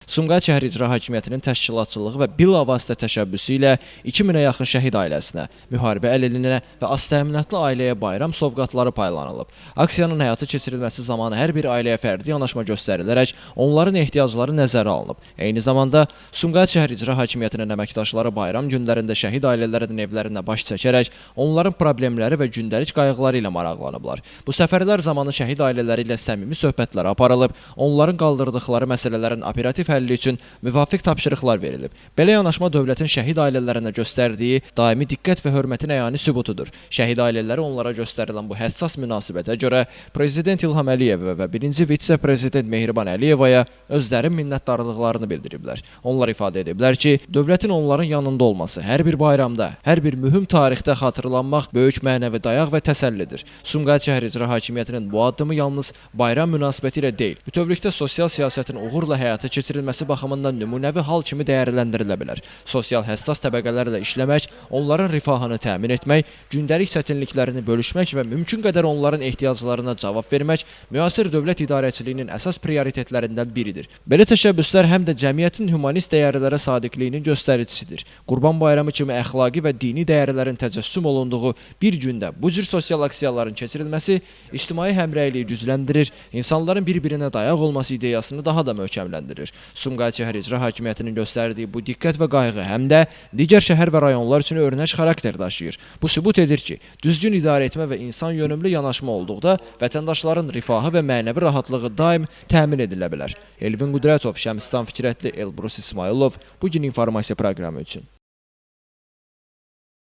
Sumqayıt şəhər İcra Hakimiyyətinin təşkilatçılığı və bilavasitə təşəbbüsü ilə 2000-ə yaxın şəhid ailəsinə, müharibə əlillinə və aztəminatlı ailəyə bayram sovqatları paylanılıb. Aksiyanın həyata keçirilməsi zamanı hər bir ailəyə fərdi yanaşma göstərilərək onların ehtiyacları nəzərə alınıb. Eyni zamanda Sumqayıt şəhər İcra Hakimiyyətinin əməkdaşları bayram günlərində şəhid ailələrin evlərində baş çəkərək onların problemləri və gündəlik qayğıları ilə maraqlanıblar. Bu səfərlər zamanı şəhid ailələri ilə səmimi söhbətlər aparılıb, onların qaldırdıqları məsələlərin operativ həlli üçün müvafiq tapşırıqlar verilib. Belə yanaşma dövlətin şəhid ailələrinə göstərdiyi daimi diqqət və hörmətin əyani sübutudur. Şəhid ailələri onlara göstərilən bu həssas münasibətə görə Prezident İlham Əliyevə və birinci vitse-prezident Mehriban Əliyevaya özləri minnətdarlıqlarını bildiriblər. Onlar ifadə ediblər ki, dövlətin onların yanında olması hər bir bayramda, hər bir mühüm tarixdə xatırlanmaq böyük mənəvi dayaq və təsəllidir. Sumqayıt şəhər İcra Hakimiyyətinin bu addımı yalnız bayram münasibəti ilə deyil, bütövlükdə sosial siyasətin uğurla həyata keçirilməsi baxımından nümunəvi hal kimi dəyərləndirilə bilər. Sosial həssas təbəqələrlə işləmək, onların rifahını təmin etmək, gündəlik çətinliklərini bölüşmək və mümkün qədər onların ehtiyaclarına cavab vermək müasir dövlət idarəçiliyinin əsas prioritetlərindən biridir. Belə təşəbbüslər həm də cəmiyyətin humanist dəyərlərə sadiqliyinin göstəricisidir. Qurban Bayramı kimi əxlaqi və dini dəyərlərin təcəssüm olunduğu bir gündə bu cür sosial aksiyaların keçirilməsi ictimai həmrəyliyi gücləndirir, insanların bir-birinə dayaq olması ideyasını daha da möhkəmləndirir. Sumqayıt şəhər İcra Hakimiyyətinin göstərdiyi bu diqqət və qayğı həm də digər şəhər və rayonlar üçün örnək xarakter daşıyır. Bu sübut edir ki, düzgün idarə etmə və insan yönümlü yanaşma olduqda vətəndaşların rifahı və mənəvi rahatlığı daim təmin edilə bilər. Elvin Qudrətov, Şəmstan Fikrətli, Elbrus İsmailov, bugün informasiya proqramı üçün.